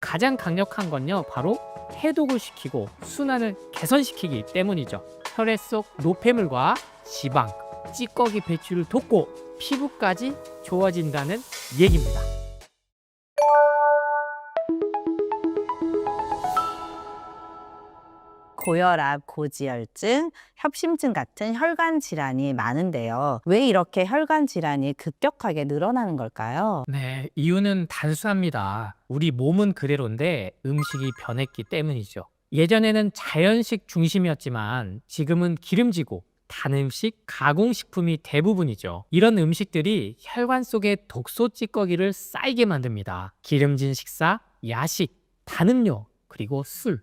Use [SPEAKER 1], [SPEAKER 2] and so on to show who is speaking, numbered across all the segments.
[SPEAKER 1] 가장 강력한 건요, 바로 해독을 시키고 순환을 개선시키기 때문이죠. 혈액 속 노폐물과 지방, 찌꺼기 배출을 돕고 피부까지 좋아진다는 얘기입니다.
[SPEAKER 2] 고혈압, 고지혈증, 협심증 같은 혈관 질환이 많은데요. 왜 이렇게 혈관 질환이 급격하게 늘어나는 걸까요?
[SPEAKER 1] 네, 이유는 단순합니다. 우리 몸은 그대로인데 음식이 변했기 때문이죠. 예전에는 자연식 중심이었지만 지금은 기름지고 단 음식, 가공식품이 대부분이죠. 이런 음식들이 혈관 속에 독소 찌꺼기를 쌓이게 만듭니다. 기름진 식사, 야식, 단 음료, 그리고 술.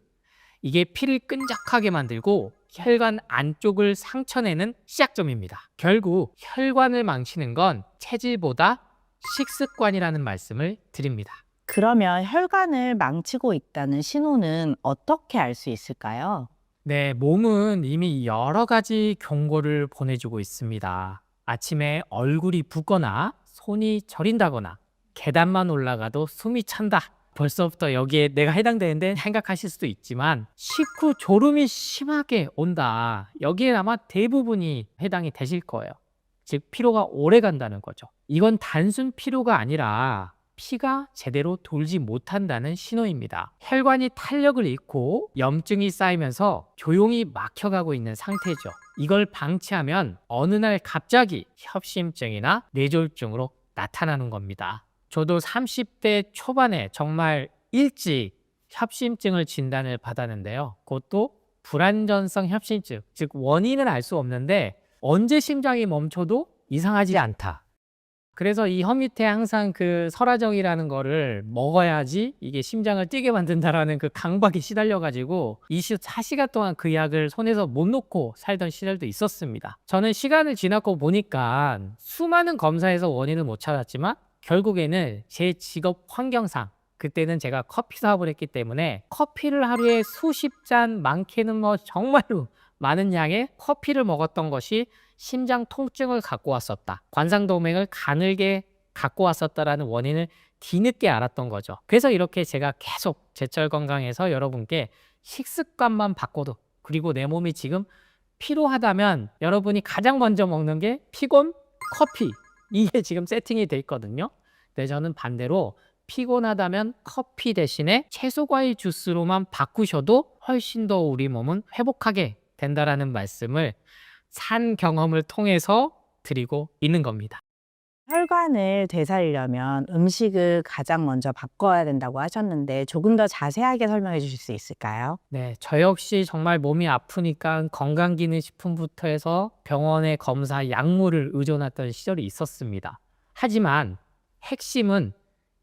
[SPEAKER 1] 이게 피를 끈적하게 만들고 혈관 안쪽을 상처내는 시작점입니다. 결국 혈관을 망치는 건 체질보다 식습관이라는 말씀을 드립니다.
[SPEAKER 2] 그러면 혈관을 망치고 있다는 신호는 어떻게 알 수 있을까요?
[SPEAKER 1] 네, 몸은 이미 여러 가지 경고를 보내주고 있습니다. 아침에 얼굴이 붓거나 손이 저린다거나 계단만 올라가도 숨이 찬다. 벌써부터 여기에 내가 해당되는데 생각하실 수도 있지만 식후 졸음이 심하게 온다. 여기에 아마 대부분이 해당이 되실 거예요. 즉 피로가 오래 간다는 거죠. 이건 단순 피로가 아니라 피가 제대로 돌지 못한다는 신호입니다. 혈관이 탄력을 잃고 염증이 쌓이면서 조용히 막혀가고 있는 상태죠. 이걸 방치하면 어느 날 갑자기 협심증이나 뇌졸중으로 나타나는 겁니다. 저도 30대 초반에 정말 일찍 협심증을 진단을 받았는데요. 그것도 불안전성 협심증, 즉 원인은 알 수 없는데 언제 심장이 멈춰도 이상하지 않다. 그래서 이 혀 밑에 항상 그 설화정이라는 거를 먹어야지 이게 심장을 뛰게 만든다라는 그 강박에 시달려가지고 24시간 동안 그 약을 손에서 못 놓고 살던 시절도 있었습니다. 저는 시간을 지나고 보니까 수많은 검사에서 원인을 못 찾았지만 결국에는 제 직업 환경상 그때는 제가 커피 사업을 했기 때문에 커피를 하루에 수십 잔, 많게는 뭐 정말로 많은 양의 커피를 먹었던 것이 심장 통증을 갖고 왔었다. 관상동맥을 가늘게 갖고 왔었다라는 원인을 뒤늦게 알았던 거죠. 그래서 이렇게 제가 계속 제철 건강에서 여러분께 식습관만 바꿔도, 그리고 내 몸이 지금 피로하다면 여러분이 가장 먼저 먹는 게 피곤, 커피. 이게 지금 세팅이 돼 있거든요. 근데 저는 반대로 피곤하다면 커피 대신에 채소과일 주스로만 바꾸셔도 훨씬 더 우리 몸은 회복하게 된다라는 말씀을 산 경험을 통해서 드리고 있는 겁니다.
[SPEAKER 2] 혈관을 되살리려면 음식을 가장 먼저 바꿔야 된다고 하셨는데 조금 더 자세하게 설명해 주실 수 있을까요?
[SPEAKER 1] 네, 저 역시 정말 몸이 아프니까 건강기능식품부터 해서 병원의 검사, 약물을 의존했던 시절이 있었습니다. 하지만 핵심은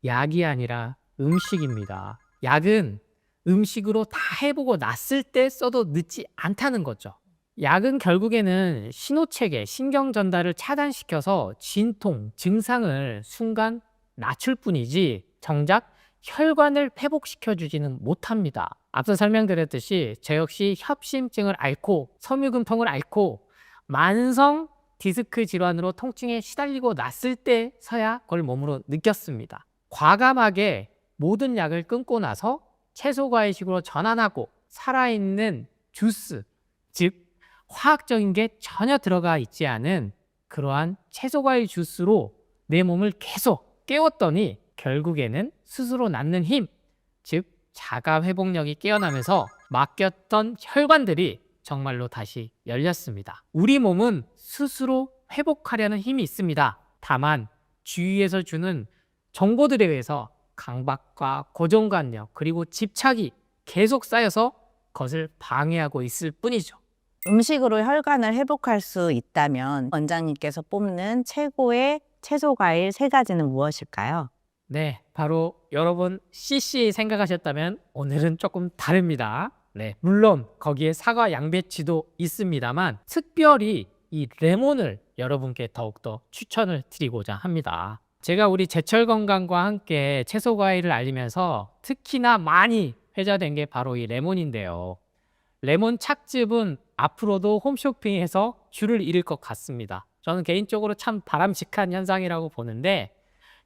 [SPEAKER 1] 약이 아니라 음식입니다. 약은 음식으로 다 해보고 났을 때 써도 늦지 않다는 거죠. 약은 결국에는 신호체계, 신경 전달을 차단시켜서 진통, 증상을 순간 낮출 뿐이지 정작 혈관을 회복시켜주지는 못합니다. 앞서 설명드렸듯이 저 역시 협심증을 앓고 섬유근통을 앓고 만성 디스크 질환으로 통증에 시달리고 났을 때서야 그걸 몸으로 느꼈습니다. 과감하게 모든 약을 끊고 나서 채소과일식으로 전환하고 살아있는 주스, 즉 화학적인 게 전혀 들어가 있지 않은 그러한 채소과일 주스로 내 몸을 계속 깨웠더니 결국에는 스스로 낳는 힘, 즉 자가 회복력이 깨어나면서 막혔던 혈관들이 정말로 다시 열렸습니다. 우리 몸은 스스로 회복하려는 힘이 있습니다. 다만 주위에서 주는 정보들에 의해서 강박과 고정관념 그리고 집착이 계속 쌓여서 그것을 방해하고 있을 뿐이죠.
[SPEAKER 2] 음식으로 혈관을 회복할 수 있다면 원장님께서 뽑는 최고의 채소 과일 3가지는 무엇일까요?
[SPEAKER 1] 네, 바로 여러분 CC 생각하셨다면 오늘은 조금 다릅니다. 네, 물론 거기에 사과, 양배추도 있습니다만 특별히 이 레몬을 여러분께 더욱더 추천을 드리고자 합니다. 제가 우리 제철 건강과 함께 채소 과일을 알리면서 특히나 많이 회자된 게 바로 이 레몬인데요. 레몬 착즙은 앞으로도 홈쇼핑에서 줄을 잃을 것 같습니다. 저는 개인적으로 참 바람직한 현상이라고 보는데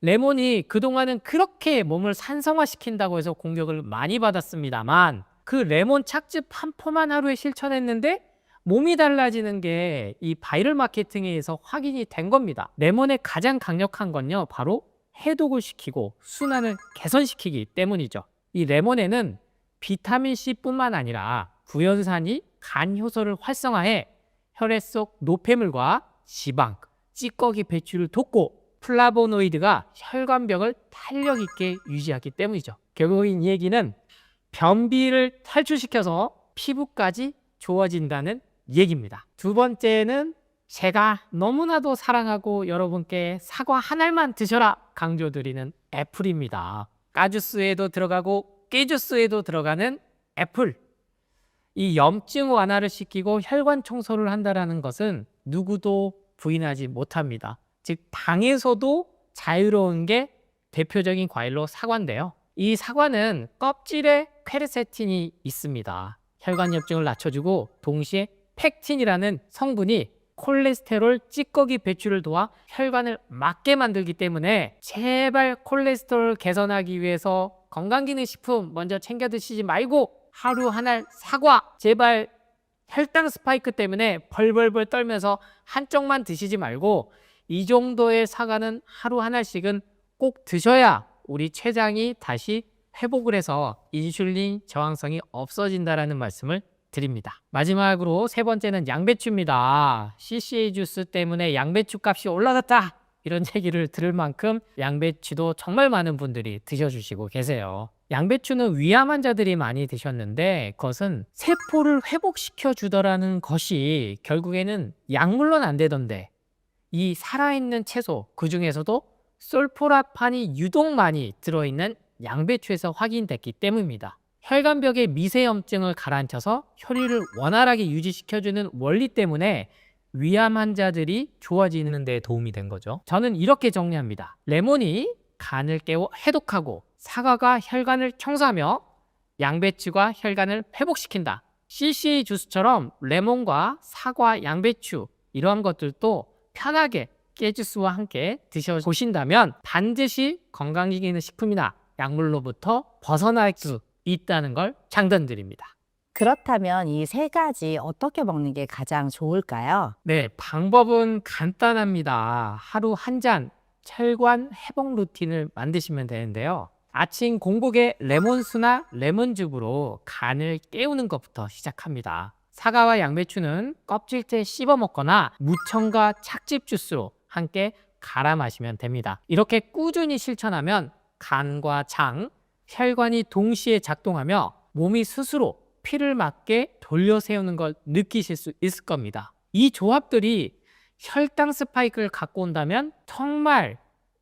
[SPEAKER 1] 레몬이 그동안은 그렇게 몸을 산성화시킨다고 해서 공격을 많이 받았습니다만 그 레몬 착즙 한 포만 하루에 실천했는데 몸이 달라지는 게 이 바이럴 마케팅에 의해서 확인이 된 겁니다. 레몬의 가장 강력한 건요, 바로 해독을 시키고 순환을 개선시키기 때문이죠. 이 레몬에는 비타민C뿐만 아니라 구연산이 간 효소를 활성화해 혈액 속 노폐물과 지방, 찌꺼기 배출을 돕고 플라보노이드가 혈관벽을 탄력 있게 유지하기 때문이죠. 결국 이 얘기는 변비를 탈출시켜서 피부까지 좋아진다는 얘기입니다. 두 번째는 제가 너무나도 사랑하고 여러분께 사과 한 알만 드셔라 강조드리는 애플입니다. 까주스에도 들어가고 깨주스에도 들어가는 애플. 이 염증 완화를 시키고 혈관 청소를 한다는 것은 누구도 부인하지 못합니다. 즉 당에서도 자유로운 게 대표적인 과일로 사과인데요. 이 사과는 껍질에 퀘르세틴이 있습니다. 혈관 염증을 낮춰주고 동시에 펙틴이라는 성분이 콜레스테롤 찌꺼기 배출을 도와 혈관을 맑게 만들기 때문에 제발 콜레스테롤 개선하기 위해서 건강기능식품 먼저 챙겨 드시지 말고 하루 한 알 사과, 제발 혈당 스파이크 때문에 벌벌벌 떨면서 한쪽만 드시지 말고 이 정도의 사과는 하루 한 알씩은 꼭 드셔야 우리 췌장이 다시 회복을 해서 인슐린 저항성이 없어진다라는 말씀을 드립니다. 마지막으로 세 번째는 양배추입니다. CCA 주스 때문에 양배추 값이 올라갔다, 이런 얘기를 들을 만큼 양배추도 정말 많은 분들이 드셔주시고 계세요. 양배추는 위암 환자들이 많이 드셨는데 그것은 세포를 회복시켜 주더라는 것이 결국에는 약물로는 안 되던데 이 살아있는 채소, 그 중에서도 솔포라판이 유독 많이 들어있는 양배추에서 확인됐기 때문입니다. 혈관벽의 미세염증을 가라앉혀서 혈류를 원활하게 유지시켜주는 원리 때문에 위암 환자들이 좋아지는 데 도움이 된 거죠. 저는 이렇게 정리합니다. 레몬이 간을 깨워 해독하고 사과가 혈관을 청소하며 양배추가 혈관을 회복시킨다. CCA 주스처럼 레몬과 사과, 양배추 이러한 것들도 편하게 깨주스와 함께 드셔보신다면 반드시 건강기능식품이나 약물로부터 벗어날 수 있다는 걸 장담드립니다.
[SPEAKER 2] 그렇다면 이 세 가지 어떻게 먹는 게 가장 좋을까요?
[SPEAKER 1] 네, 방법은 간단합니다. 하루 한 잔 혈관 회복 루틴을 만드시면 되는데요. 아침 공복에 레몬수나 레몬즙으로 간을 깨우는 것부터 시작합니다. 사과와 양배추는 껍질째 씹어 먹거나 무청과 착즙 주스로 함께 갈아 마시면 됩니다. 이렇게 꾸준히 실천하면 간과 장, 혈관이 동시에 작동하며 몸이 스스로 피를 맞게 돌려 세우는 걸 느끼실 수 있을 겁니다. 이 조합들이 혈당 스파이크를 갖고 온다면 정말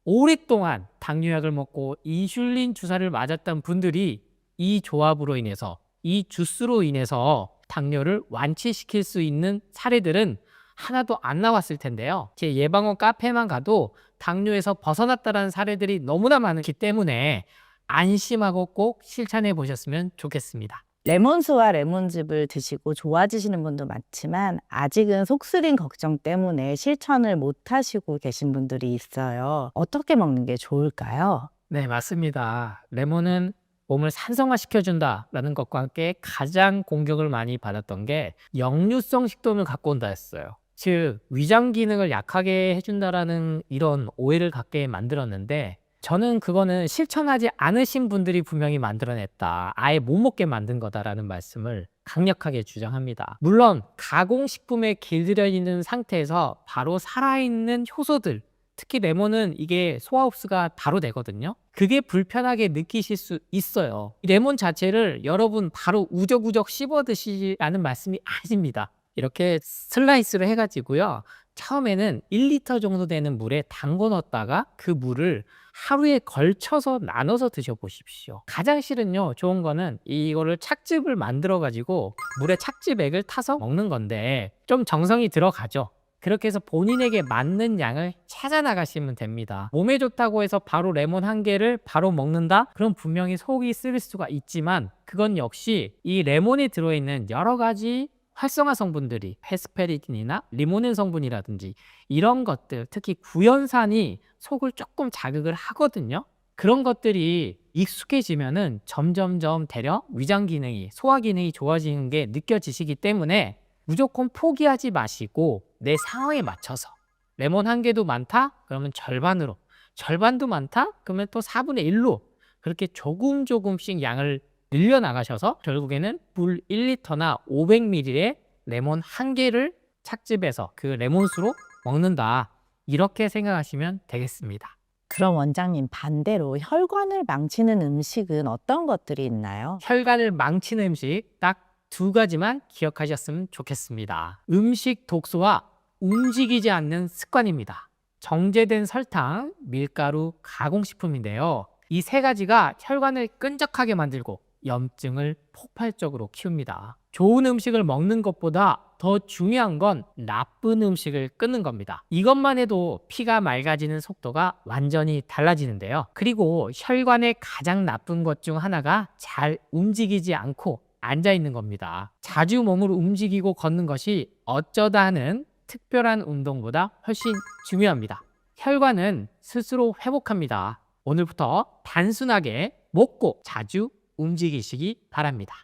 [SPEAKER 1] 오랫동안 당뇨약을 먹고 인슐린 주사를 맞았던 분들이 이 조합으로 인해서, 이 주스로 인해서 당뇨를 완치시킬 수 있는 사례들은 하나도 안 나왔을 텐데요. 제 예방원 카페만 가도 당뇨에서 벗어났다는 사례들이 너무나 많기 때문에 안심하고 꼭 실천해 보셨으면 좋겠습니다.
[SPEAKER 2] 레몬수와 레몬즙을 드시고 좋아지시는 분도 많지만 아직은 속쓰림 걱정 때문에 실천을 못 하시고 계신 분들이 있어요. 어떻게 먹는 게 좋을까요?
[SPEAKER 1] 네, 맞습니다. 레몬은 몸을 산성화시켜준다라는 것과 함께 가장 공격을 많이 받았던 게 역류성 식도염을 갖고 온다 했어요. 즉 위장 기능을 약하게 해준다라는 이런 오해를 갖게 만들었는데 저는 그거는 실천하지 않으신 분들이 분명히 만들어냈다, 아예 못 먹게 만든 거다라는 말씀을 강력하게 주장합니다. 물론 가공식품에 길들여 있는 상태에서 바로 살아있는 효소들, 특히 레몬은 이게 소화 흡수가 바로 되거든요. 그게 불편하게 느끼실 수 있어요. 이 레몬 자체를 여러분 바로 우적우적 씹어 드시라는 말씀이 아닙니다. 이렇게 슬라이스로 해가지고요, 처음에는 1리터 정도 되는 물에 담궈 넣었다가 그 물을 하루에 걸쳐서 나눠서 드셔보십시오. 가장 싫은요, 좋은 거는 이거를 착즙을 만들어 가지고 물에 착즙액을 타서 먹는 건데 좀 정성이 들어가죠. 그렇게 해서 본인에게 맞는 양을 찾아 나가시면 됩니다. 몸에 좋다고 해서 바로 레몬 한 개를 바로 먹는다? 그럼 분명히 속이 쓰릴 수가 있지만 그건 역시 이 레몬에 들어있는 여러 가지 활성화 성분들이 페스페리딘이나 리모넨 성분이라든지 이런 것들, 특히 구연산이 속을 조금 자극을 하거든요. 그런 것들이 익숙해지면은 점점점 되려 위장 기능이, 소화 기능이 좋아지는 게 느껴지시기 때문에 무조건 포기하지 마시고 내 상황에 맞춰서 레몬 한 개도 많다? 그러면 절반으로, 절반도 많다? 그러면 또 4분의 1로 그렇게 조금씩 양을 늘려 나가셔서 결국에는 물 1리터나 500ml의 레몬 한 개를 착즙해서 그 레몬수로 먹는다. 이렇게 생각하시면 되겠습니다.
[SPEAKER 2] 그럼 원장님 반대로 혈관을 망치는 음식은 어떤 것들이 있나요?
[SPEAKER 1] 혈관을 망치는 음식 딱 2가지만 기억하셨으면 좋겠습니다. 음식 독소와 움직이지 않는 습관입니다. 정제된 설탕, 밀가루, 가공식품인데요. 이 3가지가 혈관을 끈적하게 만들고 염증을 폭발적으로 키웁니다. 좋은 음식을 먹는 것보다 더 중요한 건 나쁜 음식을 끊는 겁니다. 이것만 해도 피가 맑아지는 속도가 완전히 달라지는데요. 그리고 혈관의 가장 나쁜 것 중 하나가 잘 움직이지 않고 앉아 있는 겁니다. 자주 몸을 움직이고 걷는 것이 어쩌다 하는 특별한 운동보다 훨씬 중요합니다. 혈관은 스스로 회복합니다. 오늘부터 단순하게 먹고 자주 움직이시기 바랍니다.